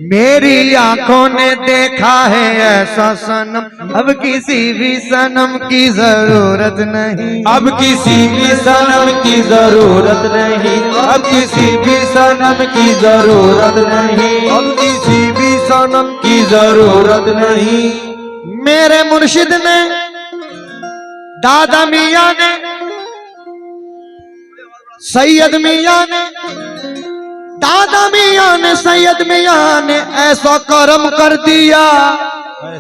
मेरी आंखों ने देखा है ऐसा सनम, अब किसी भी सनम की जरूरत नहीं। अब किसी भी सनम की जरूरत नहीं। अब किसी भी सनम की जरूरत नहीं। अब किसी भी सनम की जरूरत नहीं। मेरे मुर्शिद ने, दादा मियां ने, सैयद मियां ने, दादा मियां ने, सैयद मियां ने ऐसा करम कर दिया,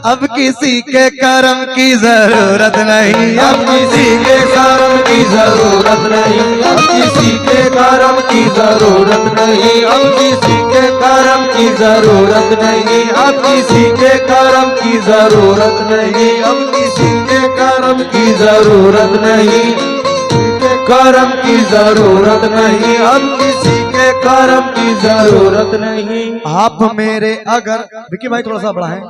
अब किसी के करम की जरूरत नहीं। अब किसी के करम की जरूरत नहीं। अब किसी के करम की जरूरत नहीं। अब किसी के करम की जरूरत नहीं। अब किसी के करम की जरूरत नहीं। अब किसी के करम की जरूरत नहीं। करम की जरूरत नहीं। अब किसी के करम की जरूरत नहीं। आप मेरे अगर, विकी भाई थोड़ा सा बढ़ाएं,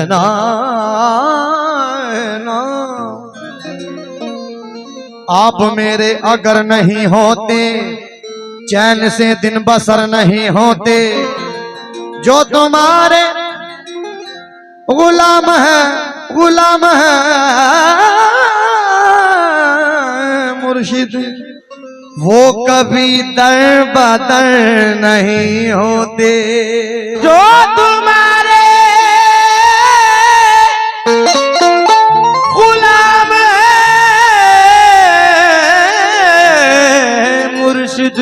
ना आप मेरे अगर नहीं होते, चैन से दिन बसर नहीं होते। जो तुम्हारे गुलाम है, गुलाम है मुर्शिद, वो कभी दर बदर नहीं होते। जो तुम्हारे गुलाम है मुर्शिद,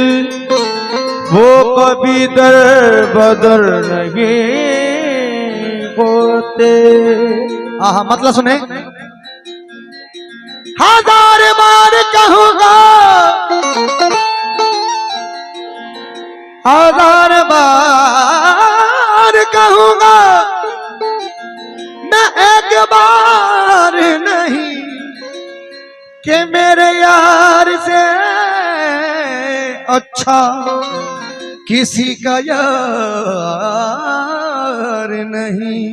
वो कभी दर बदर नहीं होते। आहा, मतलब सुने, हजार बार कहूंगा, हजार बार कहूंगा, मैं एक बार नहीं कि मेरे यार से अच्छा किसी का यार नहीं।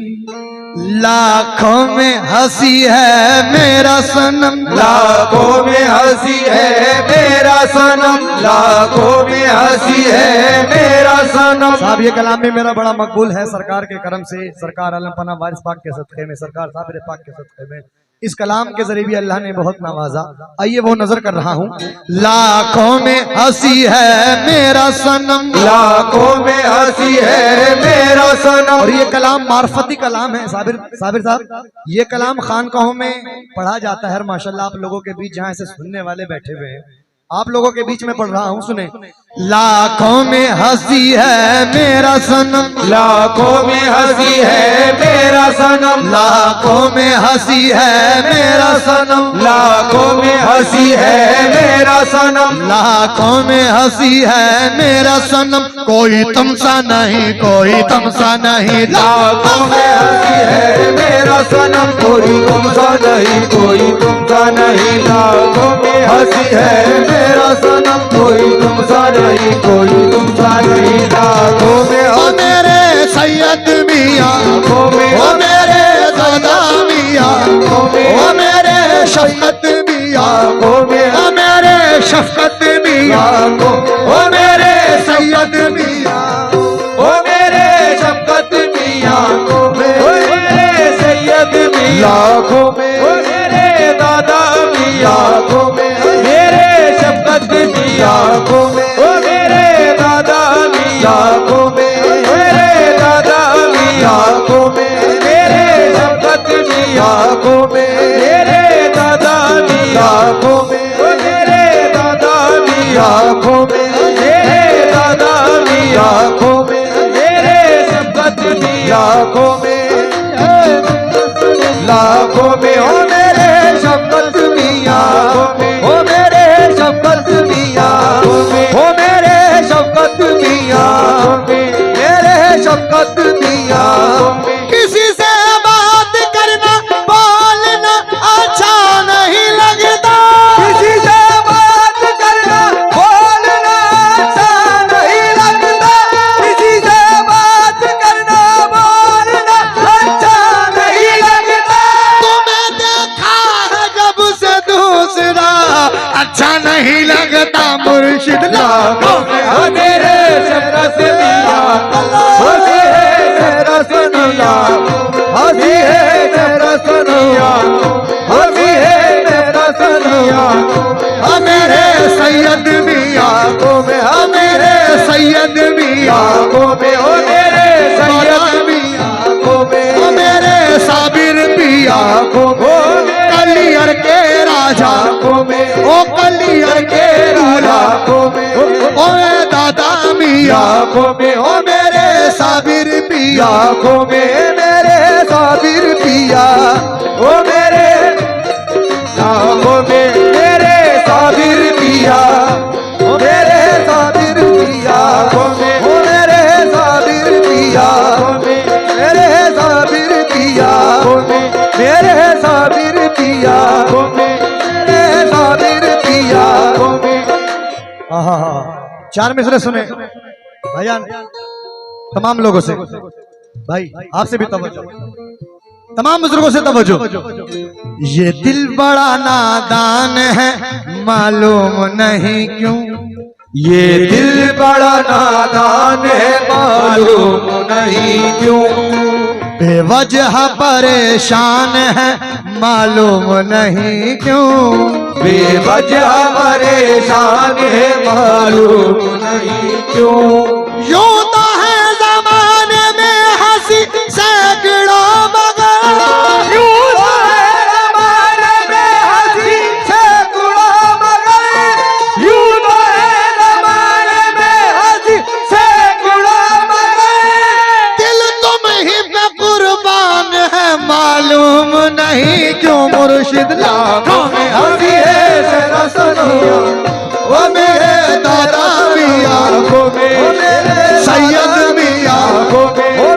लाखों में हंसी है मेरा सनम, लाखों में हंसी है मेरा सनम। लाखों में हंसी है मेरा सनम। साहब ये कलाम भी मेरा बड़ा मकबूल है सरकार के करम से, सरकार आलम पना वारिस पाक के सदक़े में, सरकार साबिर पाक के सदक़े में इस कलाम के जरिए भी अल्लाह ने बहुत नवाजा। आइए वो नजर कर रहा हूँ। लाखों में हंसी है मेरा सनम, लाखों में हंसी है मेरा सनम। और ये कलाम मार्फती कलाम है साबिर साहब। ये कलाम खानकाहों में पढ़ा जाता है माशाल्लाह। आप लोगों के बीच जहाँ से सुनने वाले बैठे हुए हैं, आप लोगों के बीच में पढ़ रहा हूँ, सुने। लाखों में हंसी है मेरा सनम, लाखों में हंसी है मेरा सनम। लाखों में हंसी है मेरा सनम, लाखों में हंसी है मेरा सनम। लाखों में हंसी है मेरा सनम, कोई तमसा नहीं, कोई तमसा नहीं। लाखों में हंसी है मेरा सनम, कोई तुमसा नहीं, कोई तुमसा नहीं। लाखों में हंसी है मेरा सनम, कोई तुमसा नहीं, कोई तुमसा नहीं। लाखों में ओ मेरे सैयद मियां, ओ मेरे दादा मियां, ओ मेरे शफकत मियां, ओ मेरे शफकत मियां, ओ मेरे सैयद मियां, ओ मेरे शफकत मियां, ओ मेरे सैयद मियां। लाखों में ओ मेरे दादा मियां, ओ मेरे शफकत मियां, ओ मेरे दादा मियां, ओ मेरे दादा मियां, ओ मेरे शफकत मियां, ओ मेरे दादा मियां, ओ मेरे दादा मियां, ओ मेरे दादा मियां, ओ मेरे शफकत मियां, ओ लाखों में ओ मेरे शफकत मियां, ओ मेरे शफकत मियां, ओ मेरे शफकत मियां, मेरे शफकत मियां। किसी से बात करना बोलना अच्छा नहीं लगता, किसी से बात करना बोलना अच्छा नहीं लगता, किसी से बात करना बोलना अच्छा नहीं लगता। तुम्हें अच्छा नहीं लगता मुर्शिद लाखों में हसी है रस दिया, हसी है रस दिया, हसी है रस दिया, हसी है रस दिया। मेरे सैयद मियाँ को में मेरे सैयद मियाँ को में ओ मेरे सैयद मियाँ को में ओ मेरे साबिर पिया को कलियर के राजा को में ओ कलियर के राजा को में ओ दादा मियाँ को में ओ मेरे साबिर पिया को में मेरे साबिर पिया ओ मेरे को में मेरे साबिर पिया ओ मेरे साबिर पिया को में ओ मेरे साबिर पिया को में मेरे साबिर पिया को में मेरे साबिर पिया को में मेरे साबिर पिया को में। आहा, चार मिसरे सुने भाईजान तमाम लोगों से, भाई आपसे भी तवज्जो, तमाम बुजुर्गों से तवज्जो। ये दिल बड़ा नादान है मालूम नहीं क्यों, ये दिल बड़ा नादान है मालूम नहीं क्यों, बेवजह परेशान है मालूम नहीं क्यों, बेवजह परेशान है मालूम नहीं क्यों। यूं तो है जमाने में हंसी सैकड़ों मगर, यूं तो है जमाने में हंसी सैकड़ों मगर, यूं तो है जमाने में हंसी सैकड़ों मगर, दिल तुम ही पे कुर्बान है मालूम नहीं क्यों, मुर्शिद लाखों में हंसी है जरा सुनिया वो मेरे दादा मियाँ को मेरे सैयद मियाँ को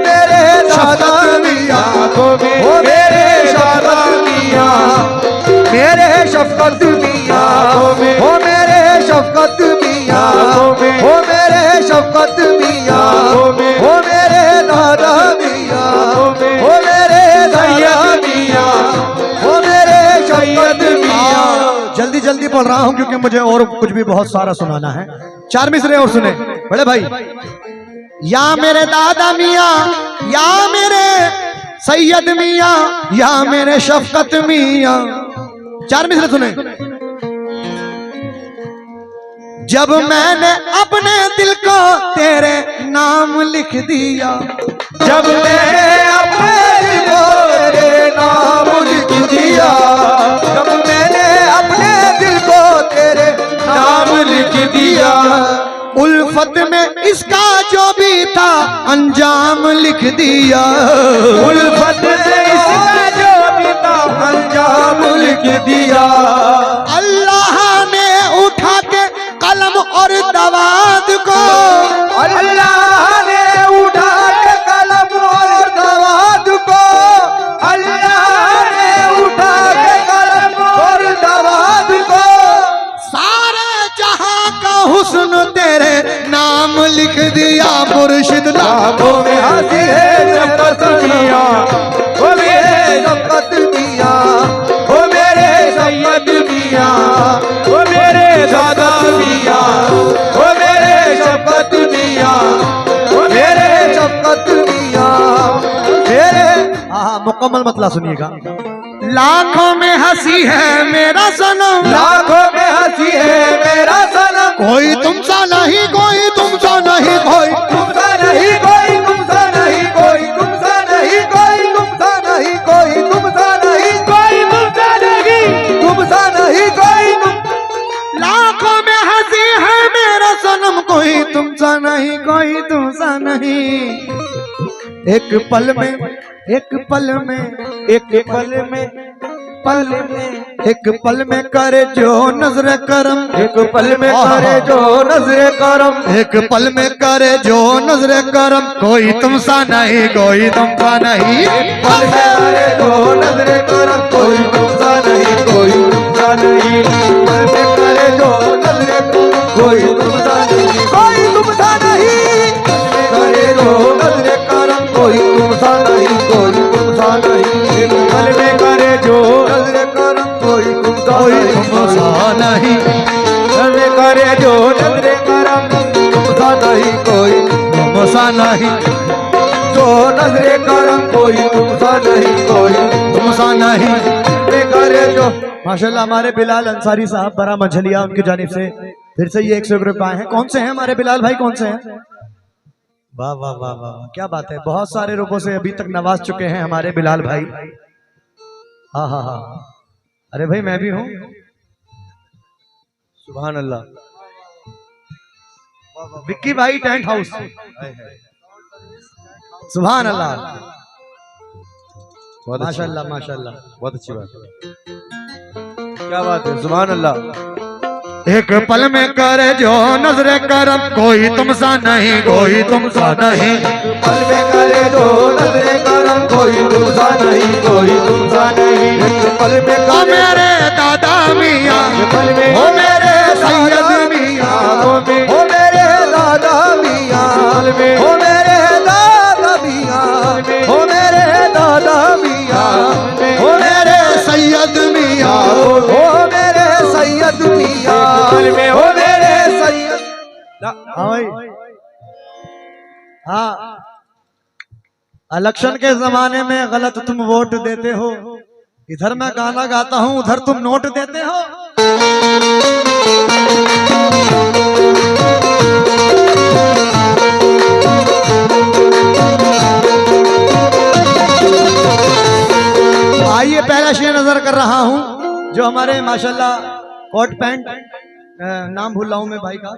मेरे दादा मियाँ को मेरे दादा मियाँ मेरे शफकत मियाँ हो मेरे शफकत मियाँ हो मेरे शफकत मियाँ हो मेरे दादा मियाँ हो मेरे सैयद मियाँ हो मेरे शफकत मियाँ। जल्दी जल्दी पढ़ रहा हूँ क्योंकि मुझे और कुछ भी बहुत सारा सुनाना है। चार मिसरे और सुने बड़े भाई। या मेरे दादा मियाँ, या मेरे सैयद मियाँ, या मेरे शफकत मियाँ। चार मिसरे सुने। जब मैंने अपने दिल को तेरे नाम लिख दिया, जब मैंने अपने दिल को तेरे नाम लिख दिया, जब मैंने अपने दिल को तेरे नाम लिख दिया, उल्फत में इसका जो भी था अंजाम लिख दिया, उल्फत में इसका जो भी था अंजाम लिख दिया। अल्लाह ने उठा के कलम और दवाद को, अल्लाह ने उठा के कलम और दवाद को, अल्लाह ने उठा के कलम और दवाद को, सारे जहां का हुस्न तेरे नाम लिख दिया, मुर्शिद आंखों में हंसी है शफकत मियाँ, ओ मेरे शफकत मियाँ, ओ मेरे सैयद मियाँ, ओ मेरे दादा मियाँ, ओ मेरे शफकत मियाँ, ओ मेरे शफकत मियाँ, मेरे। हाँ मुकम्मल मतलब सुनिएगा। लाखों में हंसी है मेरा सनम, लाखों में हंसी है मेरा सनम, कोई तुमसा नहीं, कोई तुमसा नहीं, कोई तुमसा नहीं, कोई तुमसा नहीं, कोई तुमसा नहीं, कोई तुमसा नहीं, कोई तुमसा नहीं, कोई तुमसा नहीं, तुमसा नहीं, कोई तुम। लाखों में हंसी है मेरा सनम, कोई तुमसा नहीं, कोई तुमसा नहीं। एक पल में, एक पल में, एक पल में, पल में, एक पल में करे जो नजर करम, एक पल में करे जो नजरे करम, एक पल में करे जो नजर करम, कोई तुमसा नहीं, कोई तुमसा नहीं। एक पल में करे जो नजरे करम, कोई तुमसा नहीं, कोई तुमसा नहीं। पल में करे जो नजरे करम, कोई तुमसा नहीं, कोई तुमसा नहीं। करे जो नजरे करम, कोई तुमसा नहीं, कोई तुमसा नहीं। पल में करे जो नजरे करम, कोई तुमसा कोई नहीं, तुमसा नहीं, नजरे करे जो नजरे करम तुमसा नहीं कोई, तुमसा नहीं, जो नजरे करम कोई तुमसा नहीं कोई, तुमसा नहीं। नजरे करे जो। माशाल्लाह हमारे बिलाल अंसारी साहब बड़ा मझलिया उनकी जानिब से फिर से ये 100 रुपए आए हैं। कौन से हैं हमारे बिलाल भाई, कौन से हैं? वाह वाह वाह वाह, क्या बात है। बहुत सारे रुपयों से अभी तक नवाज चुके हैं हमारे बिलाल भाई। हाँ हाँ हाँ, अरे भाई मैं भी हूँ। सुभान अल्लाह। विक्की भाई टेंट हाउस, सुभान अल्लाह, बहुत अच्छी माशाल्लाह माशाल्लाह। बहुत अच्छी बात, क्या बात है, सुभान अल्लाह। एक पल में करे जो नजरे करम कोई तुमसा नहीं, कोई तुमसा नहीं, पल में करे जो नजरे करम कोई तुमसा नहीं, कोई तुमसा नहीं, एक पल में ओ करे मेरे दादा मियाँ, पल में, ओ मेरे सैयद मियाँ, ओ मेरे दादा मियाँ, ओ मेरे दादा मियाँ, ओ मेरे दादा मियाँ, ओ मेरे सैयद मियाँ, ओ मेरे सैयद मियाँ, ओ मेरे सैयद। हाँ भाई, हाँ, इलेक्शन के जमाने में गलत तुम वोट देते हो, इधर मैं गाना गाता हूँ उधर तुम नोट देते हो। आइए पहला शेर नजर कर रहा हूँ जो हमारे माशाल्लाह कोट पैंट, नाम भूल रहा हूं मैं भाई का,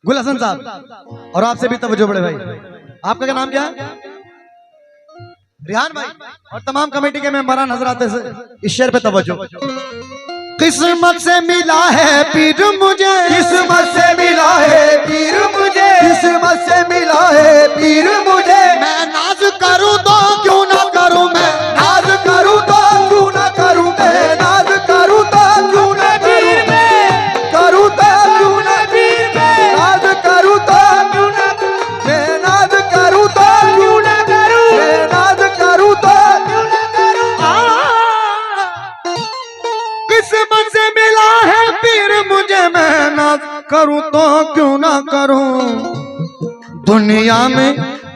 गुल हसन साहब, और आपसे भी तवज्जो बड़े भाई। आपका क्या नाम क्या है? रिहान भाई, और तमाम कमेटी के मेंबरान हजरात से इस शेर पे तवज्जो। किस्मत से मिला है पीर मुझे, किस्मत से मिला है पीर मुझे, किस्मत से मिला है पीर मुझे, मैं नाज करूं तो क्यों ना करूं, मैं नाज करूं तो क्यों ना करूं, मैं नाज करूं तो क्यों ना करूं, करूं तो क्यों ना पीर में, नाज करूं तो क्यों ना, मैं नाज करूं तो क्यों ना करूं, मैं नाज करूं तो क्यों ना करूं। किस्मत से मिला है पीर मुझे, मैं नाज करूं तो क्यों ना करूं। दुनिया में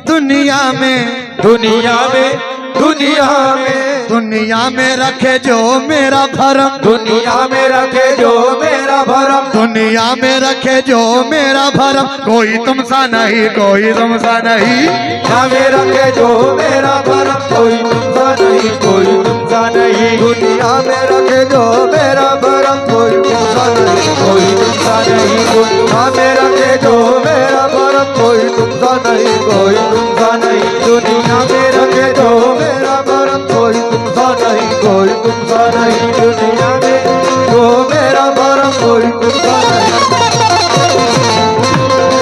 दुनिया में दुनिया में दुनिया में दुनिया में रखे जो मेरा भरम, दुनिया में रखे जो मेरा भरम, दुनिया में रखे जो मेरा भरम, कोई तुमसा नहीं, कोई तुमसा नहीं, दुनिया में रखे जो मेरा भरम, कोई तुमसा नहीं, कोई तुमसा नहीं, दुनिया में रखे जो मेरा भरम, कोई तुमसा नहीं, कोई तुमसा नहीं, दुनिया में रखे जो मेरा भरम, कोई तुमसा नहीं, कोई तुमसा नहीं, दुनिया में रखे जो मेरा भरम, कोई तुमसा नहीं, कोई तुमसा नहीं, दुनिया में जो मेरा भरम, कोई तुमसा नहीं,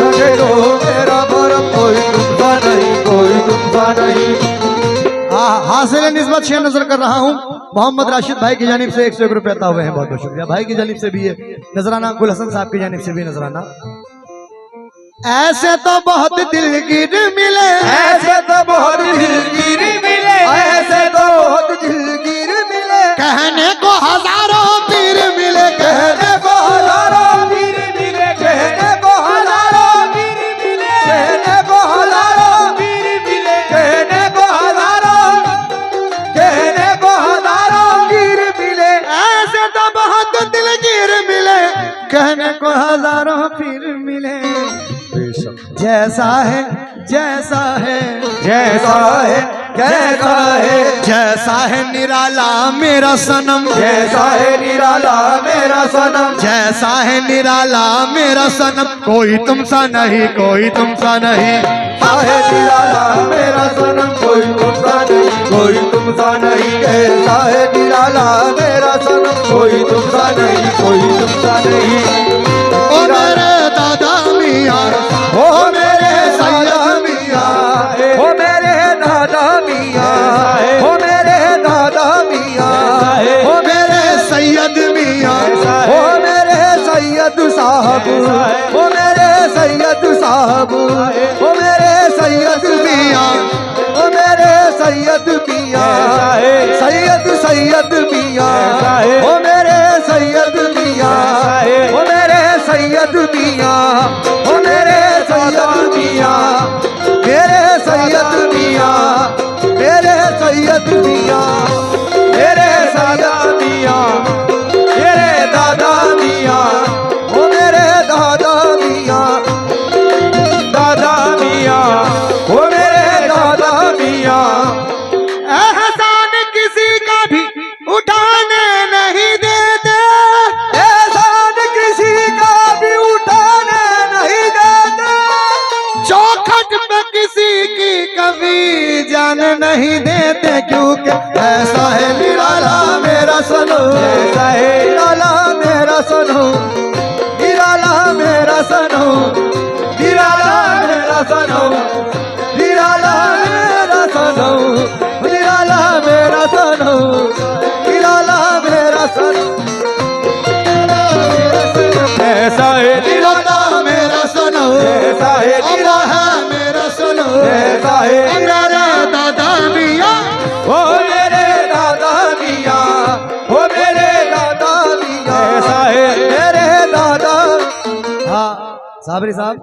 रखे जो मेरा भरम, कोई तुमसा नहीं, कोई तुमसा नहीं। हासिल निस्बत शेर नजर कर रहा हूँ मोहम्मद राशिद भाई की जानिब से 101 रुपए अता हुए हैं, बहुत बहुत शुक्रिया भाई की जानिब से भी ये नजराना, गुल हसन साहब की जानिब से भी नजराना। ऐसे तो बहुत दिलगीर मिले, ऐसे तो बहुत दिलगीर मिले, ऐसे तो बहुत दिलगीर मिले, कहने को हजारों पीर मिले, कहने को हजारों पीर मिले, कहने को हजारों पीर मिले, कहने को हजारों पीर मिले, कहने को हजारों, कहने को हजारों पीर मिले, ऐसे तो बहुत दिलगीर मिले, कहने को हजारों पीर मिले। जैसा है जैसा है जैसा है कैसा है, जैसा है निराला मेरा सनम, जैसा है निराला मेरा सनम, जैसा है निराला मेरा सनम, कोई तुमसा नहीं, कोई तुमसा नहीं, है निराला मेरा सनम, कोई तुमसा नहीं, कोई तुमसा नहीं, कैसा है निराला मेरा सनम, कोई तुमसा नहीं, कोई तुमसा नहीं। ओ मेरे दादा मियाँ, ओ मेरे दादा मियाँ, ओ मेरे दादा मियाँ, ओ मेरे दादा मियाँ, ओ मेरे सैयद मियाँ, ओ मेरे सैयद साहब, ओ मेरे सैयद साहब, ओ मेरे सैयद मियाँ, ओ मेरे सैयद मियाँ, सैयद सैयद मियाँ, ओ मेरे सैयद मियाँ, ओ मेरे सैयद मियाँ, ओ मेरे सैयद मियाँ, मेरे सैयद मियाँ, मेरे सैयद मियाँ, मेरे सैयद मियाँ, मेरे दादा मियाँ, ओ मेरे दादा मियाँ, दादा मियाँ, ओ मेरे दादा मियाँ। एहसान किसी का भी उठाने नहीं देते, एहसान किसी का भी उठाने नहीं देते, चौखट पे किसी की कभी जान नहीं देते, क्योंकि ऐसा है निराला मेरा सनू, ऐसा है निराला मेरा सनू, निराला मेरा सनू, निराला मेरा सनू, निराला मेरा सनू, निराला मेरा सनू, निराला मेरा सनू, ऐसा है निराला मेरा सनू, ऐसा है निराला मेरा सनू, ऐसा है मेरे दादा मियाँ, ओ मेरे दादा मियाँ, ओ मेरे दादा मियाँ, ऐसा है मेरे दादा। हाँ साबरी साहब,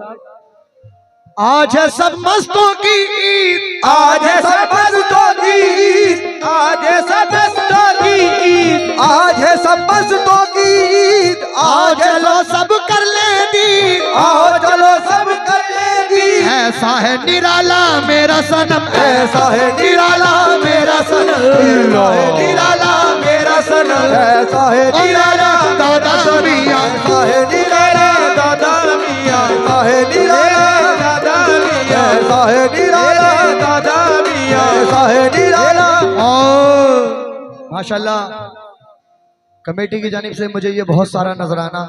आज है सब मस्तों की ईद, आज है सब मस्तों की ईद, आज है सब मस्तों की ईद, आज है सब मस्तों की ईद, आज है चलो सब कर ले दी, आओ चलो सब कर लेगी। ऐसा है निराला मेरा सनम, ऐसा है निराला मेरा सनम, ऐसा है निराला मेरा सनम, ऐसा है निराला दादा मियाँ, ऐसा है निराला दादा मियाँ, ऐसा है निराला दादा मियाँ, ऐसा है निराला दादा मियाँ, ऐसा है निराला। और माशाल्लाह कमेटी की जानिब से मुझे ये बहुत सारा नजराना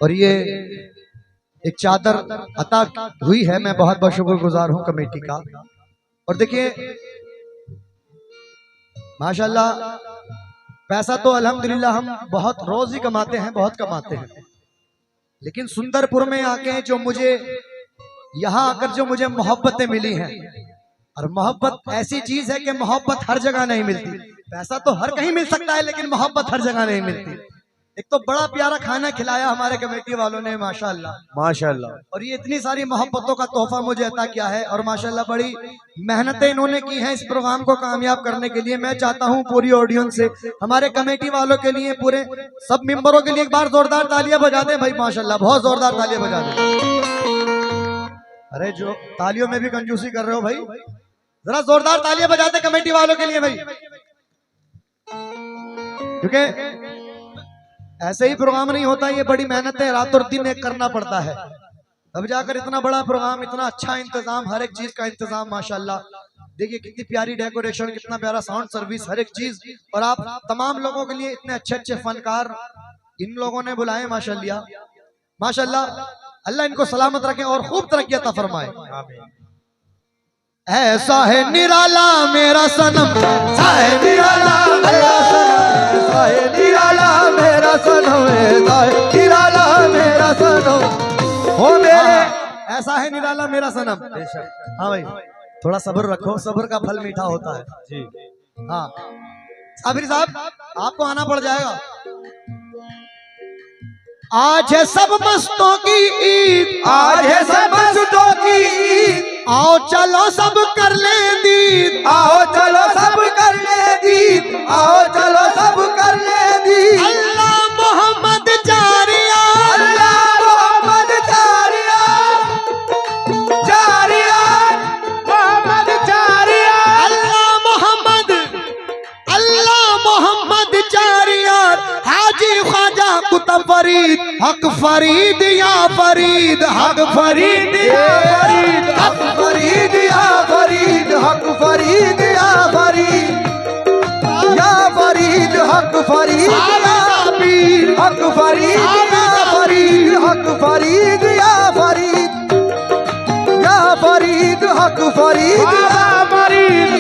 और ये एक चादर अता हुई है, मैं बहुत बहुत शुक्रगुजार हूँ कमेटी का। और देखिए माशाल्लाह पैसा तो अल्हम्दुलिल्लाह हम बहुत रोज ही कमाते हैं, बहुत कमाते हैं, लेकिन सुंदरपुर में आके जो मुझे यहाँ आकर जो मुझे मोहब्बतें मिली हैं, और मोहब्बत ऐसी चीज है कि मोहब्बत हर जगह नहीं मिलती। पैसा तो हर कहीं मिल सकता है लेकिन मोहब्बत हर जगह नहीं मिलती। एक तो बड़ा प्यारा खाना खिलाया हमारे कमेटी वालों ने माशाल्लाह माशाल्लाह, और ये इतनी सारी मोहब्बतों का तोहफा मुझे अता किया है, और माशाल्लाह बड़ी मेहनतें इन्होंने की हैं इस प्रोग्राम को कामयाब करने के लिए। मैं चाहता हूं पूरी ऑडियंस से, हमारे कमेटी वालों के लिए, पूरे सब मेंबरों के लिए एक बार जोरदार तालियां बजा दें भाई, माशाल्लाह बहुत जोरदार तालियां बजा दें। अरे जो तालियों में भी कंजूसी कर रहे हो भाई, जरा जोरदार तालियां बजा दें कमेटी वालों के लिए भाई, क्योंकि ऐसे ही प्रोग्राम नहीं होता, ये बड़ी मेहनत है, रात और दिन एक करना पड़ता है, तब जाकर इतना बड़ा प्रोग्राम, इतना अच्छा इंतजाम, हर एक चीज का इंतजाम माशाल्लाह। देखिए कितनी प्यारी डेकोरेशन, कितना प्यारा साउंड सर्विस, हर एक चीज, और आप तमाम लोगों के लिए इतने अच्छे अच्छे फनकार इन लोगों ने बुलाए माशाल्लाह। माशाल्लाह अल्लाह इनको सलामत रखे और खूब तरक्की अता फरमाए। ऐसा है निराला मेरा सनम, ऐसा है निराला मेरा सनम, ऐसा है निराला मेरा सनम, ऐसा है निराला मेरा सनम, हो मेरे, ऐसा है निराला मेरा सनम। हाँ भाई थोड़ा सब्र रखो, सब्र का फल मीठा होता है जी। हाँ साबिर साहब आपको आना पड़ जाएगा। आज है सब मस्तों की ईद, आज है सब मस्तों की ईद, आओ चलो सब कर ले दीद, आओ चलो सब कर ले दीद, आओ चलो सब कर ले दीद। अल्लाह मोहम्मद जारिया, अल्लाह मोहम्मद जारिया, जारिया मोहम्मद जारिया, अल्लाह मोहम्मद जारिया, हाजी ख्वाजा कुतुब फरीद, हक फरीद या फरीद, हक फरीद या फरीद, हक फरीद या फरीद, हक फरीद या फरीद, या फरीद हक फरीद या पीर, हक फरीद या फरीद, हक फरीद या फरीद, या फरीद हक फरीद या फरीद,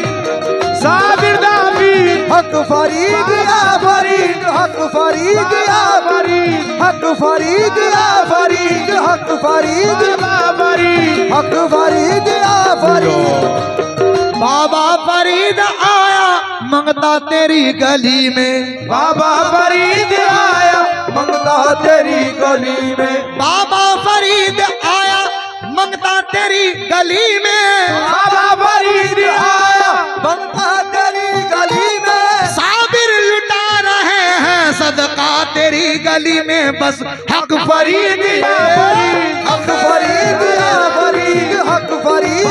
साबिर दाबीर, हक फरीद या फरीद, हक फरीद या फरीद, हक फरीद या फरीद, हक फरीद या फरीद, हक फरीद या फरीद। बाबा फरीद आया मंगता तेरी गली में। बाबा फरीद आया मंगता तेरी गली में। बाबा फरीद आया मंगता तेरी गली में। बाबा फरीद आया मंगता तेरी गली में। साबिर लुटा रहे हैं सदका तेरी गली में, बस हक फरीद हक फरीद या फरीद, हक फरीद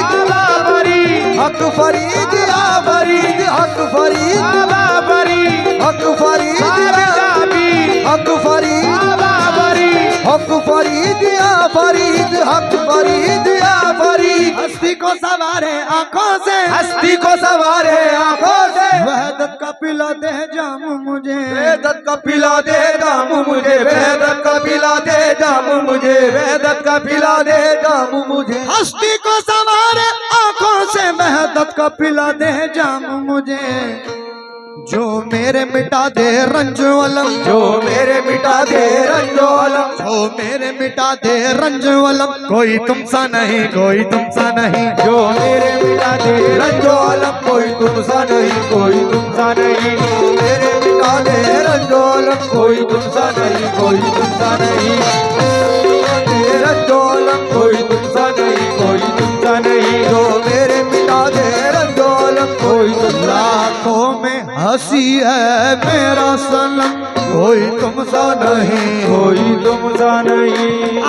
हक फरीद या फरीद, हक फरीद हक फरीद हक फरीद हक फरीद या फरीद, हक फरीद या फरीद। हस्ती को सवारे आंखों से, हस्ती को सवारे आंखों से, वहदत का पिला दे जाम मुझे। वेदत का पिला दे जाम मुझे, वेदत का पिला दे जाम मुझे, वेदत का पिला दे जाम मुझे। हस्ती को सवारे आंखों से, वहदत का पिला दे जाम मुझे। जो मेरे मिटा दे रंजो अलम, जो मेरे मिटा दे रंजो अलम, जो मेरे मिटा दे रंजो अलम, कोई तुमसा नहीं, कोई तुमसा नहीं। जो मेरे मिटा दे रंजो अलम, कोई तुमसा नहीं, कोई तुमसा नहीं। जो मेरे मिटा दे रंजो अलम, कोई तुमसा नहीं, कोई तुमसा नहीं। रंजो अलम, कोई तुमसा नहीं, कोई तुमसा नहीं। जो मेरे मिटा दे रंजो अलम, कोई तुमसा। लाखों में हंसी है मेरा सनम, कोई तुमसा नहीं, कोई तुमसा नहीं।